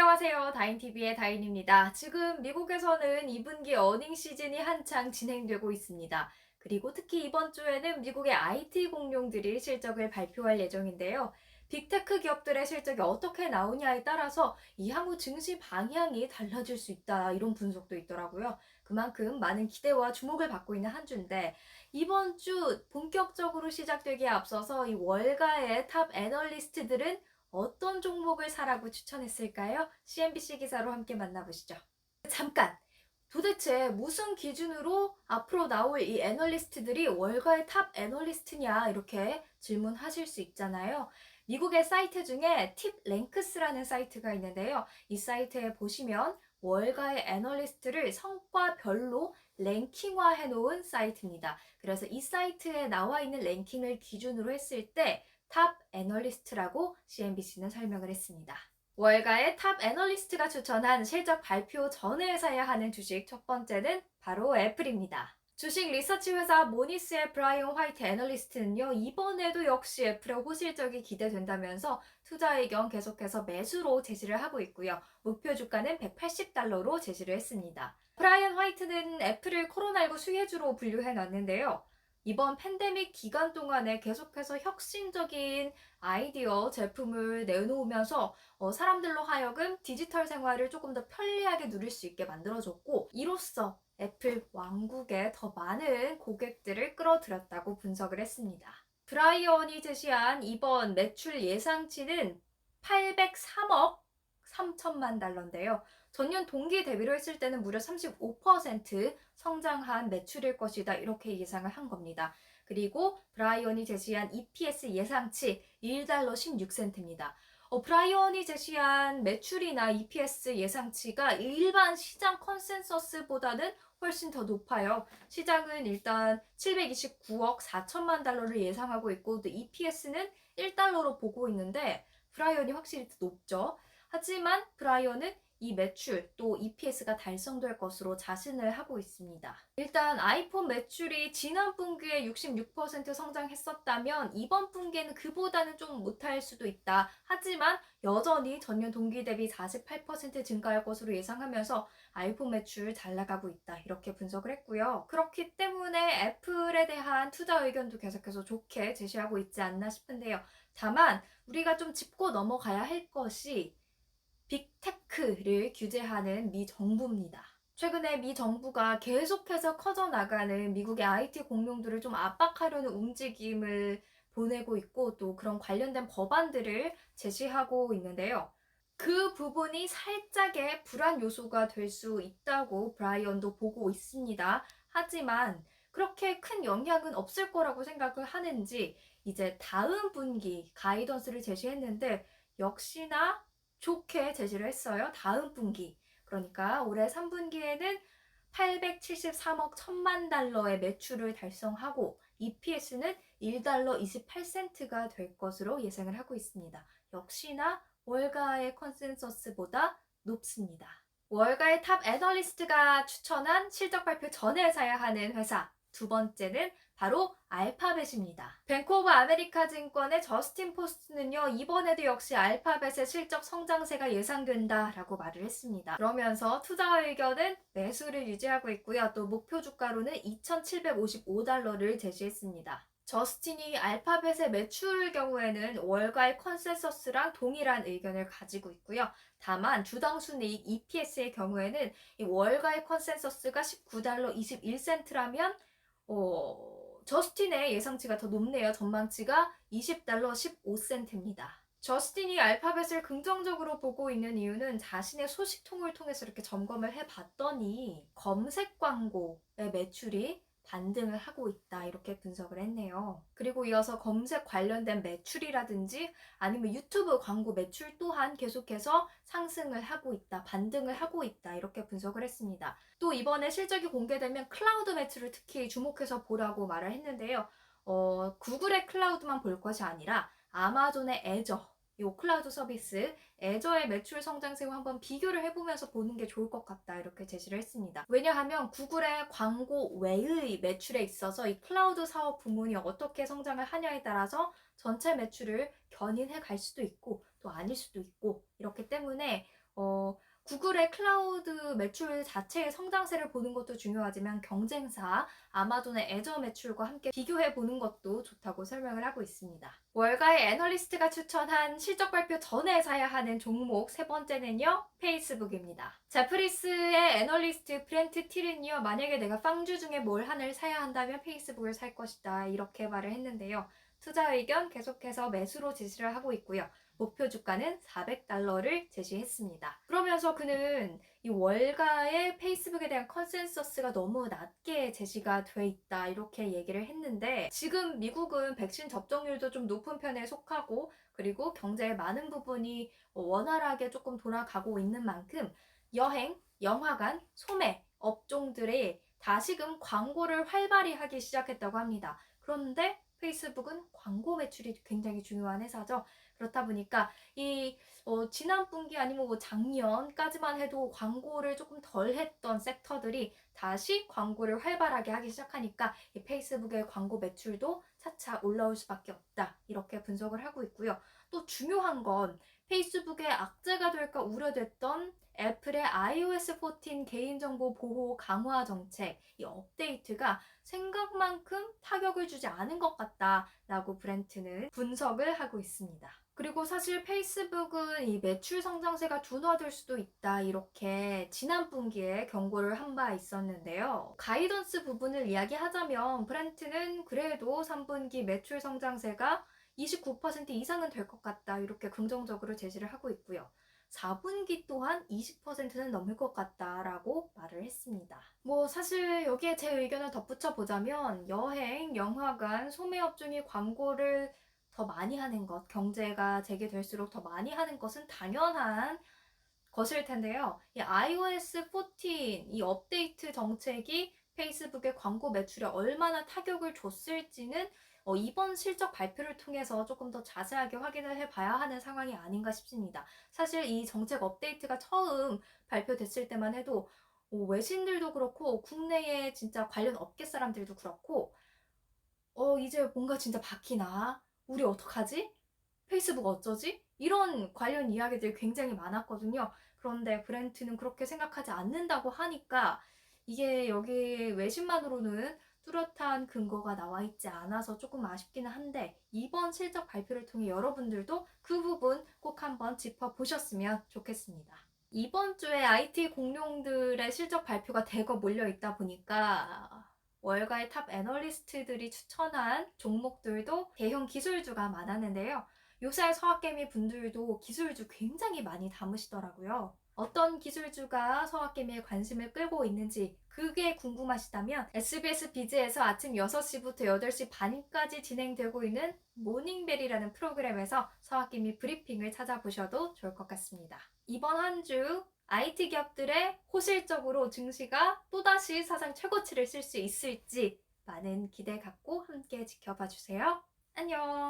안녕하세요. 다인TV의 다인입니다. 지금 미국에서는 2분기 어닝 시즌이 한창 진행되고 있습니다. 그리고 특히 이번 주에는 미국의 IT 공룡들이 실적을 발표할 예정인데요. 빅테크 기업들의 실적이 어떻게 나오냐에 따라서 이 향후 증시 방향이 달라질 수 있다, 이런 분석도 있더라고요. 그만큼 많은 기대와 주목을 받고 있는 한 주인데, 이번 주 본격적으로 시작되기에 앞서서 이 월가의 탑 애널리스트들은 어떤 종목을 사라고 추천했을까요? CNBC 기사로 함께 만나보시죠. 잠깐! 도대체 무슨 기준으로 앞으로 나올 이 애널리스트들이 월가의 탑 애널리스트냐, 이렇게 질문하실 수 있잖아요. 미국의 사이트 중에 팁랭크스라는 사이트가 있는데요. 이 사이트에 보시면 월가의 애널리스트를 성과별로 랭킹화 해놓은 사이트입니다. 그래서 이 사이트에 나와 있는 랭킹을 기준으로 했을 때 탑 애널리스트라고 CNBC는 설명을 했습니다. 월가의 탑 애널리스트가 추천한 실적 발표 전에 사야 하는 주식 첫 번째는 바로 애플입니다. 주식 리서치 회사 모니스의 브라이언 화이트 애널리스트는요, 이번에도 역시 애플의 호실적이 기대된다면서 투자 의견 계속해서 매수로 제시를 하고 있고요. 목표 주가는 $180로 제시를 했습니다. 브라이언 화이트는 애플을 코로나19 수혜주로 분류해 놨는데요. 이번 팬데믹 기간 동안에 계속해서 혁신적인 아이디어 제품을 내놓으면서 사람들로 하여금 디지털 생활을 조금 더 편리하게 누릴 수 있게 만들어줬고, 이로써 애플 왕국에 더 많은 고객들을 끌어들였다고 분석을 했습니다. 브라이언이 제시한 이번 매출 예상치는 803억 3천만 달러인데요. 전년 동기 대비로 했을 때는 무려 35% 성장한 매출일 것이다, 이렇게 예상을 한 겁니다. 그리고 브라이언이 제시한 EPS 예상치 $1.16입니다. 브라이언이 제시한 매출이나 EPS 예상치가 일반 시장 컨센서스보다는 훨씬 더 높아요. 시장은 일단 729억 4천만 달러를 예상하고 있고, 또 EPS는 $1로 보고 있는데 브라이언이 확실히 더 높죠. 하지만 브라이언은 이 매출 또 EPS가 달성될 것으로 자신을 하고 있습니다. 일단 아이폰 매출이 지난 분기에 66% 성장했었다면 이번 분기에는 그보다는 좀 못할 수도 있다. 하지만 여전히 전년 동기 대비 48% 증가할 것으로 예상하면서 아이폰 매출 잘 나가고 있다, 이렇게 분석을 했고요. 그렇기 때문에 애플에 대한 투자 의견도 계속해서 좋게 제시하고 있지 않나 싶은데요. 다만 우리가 좀 짚고 넘어가야 할 것이 빅테크를 규제하는 미 정부입니다. 최근에 미 정부가 계속해서 커져나가는 미국의 IT 공룡들을 좀 압박하려는 움직임을 보내고 있고, 또 그런 관련된 법안들을 제시하고 있는데요. 그 부분이 살짝의 불안 요소가 될 수 있다고 브라이언도 보고 있습니다. 하지만 그렇게 큰 영향은 없을 거라고 생각을 하는지 이제 다음 분기 가이던스를 제시했는데 역시나 좋게 제시를 했어요. 다음 분기. 그러니까 올해 3분기에는 873억 1천만 달러의 매출을 달성하고 EPS는 $1.28가 될 것으로 예상을 하고 있습니다. 역시나 월가의 컨센서스보다 높습니다. 월가의 탑 애널리스트가 추천한 실적 발표 전에 사야 하는 회사 두 번째는 바로 알파벳입니다. 뱅크 오브 아메리카 증권의 저스틴 포스트는요, 이번에도 역시 알파벳의 실적 성장세가 예상된다라고 말을 했습니다. 그러면서 투자 의견은 매수를 유지하고 있고요. 또 목표 주가로는 $2,755를 제시했습니다. 저스틴이 알파벳의 매출 경우에는 월가의 컨센서스랑 동일한 의견을 가지고 있고요. 다만 주당 순이익 EPS의 경우에는 이 월가의 컨센서스가 $19.21라면 저스틴의 예상치가 더 높네요. 전망치가 $20.15입니다. 저스틴이 알파벳을 긍정적으로 보고 있는 이유는 자신의 소식통을 통해서 이렇게 점검을 해봤더니 검색 광고의 매출이 반등을 하고 있다, 이렇게 분석을 했네요. 그리고 이어서 검색 관련된 매출이라든지 아니면 유튜브 광고 매출 또한 계속해서 상승을 하고 있다, 반등을 하고 있다, 이렇게 분석을 했습니다. 또 이번에 실적이 공개되면 클라우드 매출을 특히 주목해서 보라고 말을 했는데요. 구글의 클라우드만 볼 것이 아니라 아마존의 애저, 이 클라우드 서비스 애저의 매출 성장세와 한번 비교를 해보면서 보는 게 좋을 것 같다, 이렇게 제시를 했습니다. 왜냐하면 구글의 광고 외의 매출에 있어서 이 클라우드 사업 부문이 어떻게 성장을 하냐에 따라서 전체 매출을 견인해 갈 수도 있고 또 아닐 수도 있고, 이렇기 때문에 구글의 클라우드 매출 자체의 성장세를 보는 것도 중요하지만 경쟁사 아마존의 애저 매출과 함께 비교해 보는 것도 좋다고 설명을 하고 있습니다. 월가의 애널리스트가 추천한 실적 발표 전에 사야 하는 종목 세 번째는요, 페이스북입니다. 자프리스의 애널리스트 브렌트 틸은요, 만약에 내가 빵주 중에 뭘 하나를 사야 한다면 페이스북을 살 것이다, 이렇게 말을 했는데요. 투자 의견 계속해서 매수로 지시를 하고 있고요. 목표 주가는 $400를 제시했습니다. 그러면서 그는 이 월가의 페이스북에 대한 컨센서스가 너무 낮게 제시가 돼 있다, 이렇게 얘기를 했는데, 지금 미국은 백신 접종률도 좀 높은 편에 속하고, 그리고 경제의 많은 부분이 원활하게 조금 돌아가고 있는 만큼 여행, 영화관, 소매 업종들이 다시금 광고를 활발히 하기 시작했다고 합니다. 그런데 페이스북은 광고 매출이 굉장히 중요한 회사죠. 그렇다 보니까 지난 분기 아니면 작년까지만 해도 광고를 조금 덜 했던 섹터들이 다시 광고를 활발하게 하기 시작하니까 이 페이스북의 광고 매출도 차차 올라올 수밖에 없다, 이렇게 분석을 하고 있고요. 또 중요한 건 페이스북의 악재가 될까 우려됐던 애플의 iOS 14 개인정보 보호 강화 정책, 이 업데이트가 생각만큼 타격을 주지 않은 것 같다라고 브렌트는 분석을 하고 있습니다. 그리고 사실 페이스북은 이 매출 성장세가 둔화될 수도 있다, 이렇게 지난 분기에 경고를 한 바 있었는데요. 가이던스 부분을 이야기하자면 브렌트는 그래도 3분기 매출 성장세가 29% 이상은 될 것 같다, 이렇게 긍정적으로 제시를 하고 있고요. 4분기 또한 20%는 넘을 것 같다라고 말을 했습니다. 사실 여기에 제 의견을 덧붙여 보자면 여행, 영화관, 소매업 중에 광고를 더 많이 하는 것, 경제가 재개될수록 더 많이 하는 것은 당연한 것일 텐데요. 이 iOS 14, 이 업데이트 정책이 페이스북의 광고 매출에 얼마나 타격을 줬을지는 이번 실적 발표를 통해서 조금 더 자세하게 확인을 해봐야 하는 상황이 아닌가 싶습니다. 사실 이 정책 업데이트가 처음 발표됐을 때만 해도 외신들도 그렇고 국내에 진짜 관련 업계 사람들도 그렇고 이제 뭔가 진짜 바뀌나? 우리 어떡하지? 페이스북 어쩌지? 이런 관련 이야기들이 굉장히 많았거든요. 그런데 브렌트는 그렇게 생각하지 않는다고 하니까 이게 여기 외신만으로는 뚜렷한 근거가 나와 있지 않아서 조금 아쉽기는 한데, 이번 실적 발표를 통해 여러분들도 그 부분 꼭 한번 짚어보셨으면 좋겠습니다. 이번 주에 IT 공룡들의 실적 발표가 대거 몰려 있다 보니까 월가의 탑 애널리스트들이 추천한 종목들도 대형 기술주가 많았는데요. 요새 서학개미 분들도 기술주 굉장히 많이 담으시더라고요. 어떤 기술주가 서학개미의 관심을 끌고 있는지 그게 궁금하시다면 SBS 비즈에서 아침 6시부터 8시 반까지 진행되고 있는 모닝벨이라는 프로그램에서 서학개미 브리핑을 찾아보셔도 좋을 것 같습니다. 이번 한 주 IT 기업들의 호실적으로 증시가 또다시 사상 최고치를 쓸 수 있을지 많은 기대 갖고 함께 지켜봐 주세요. 안녕!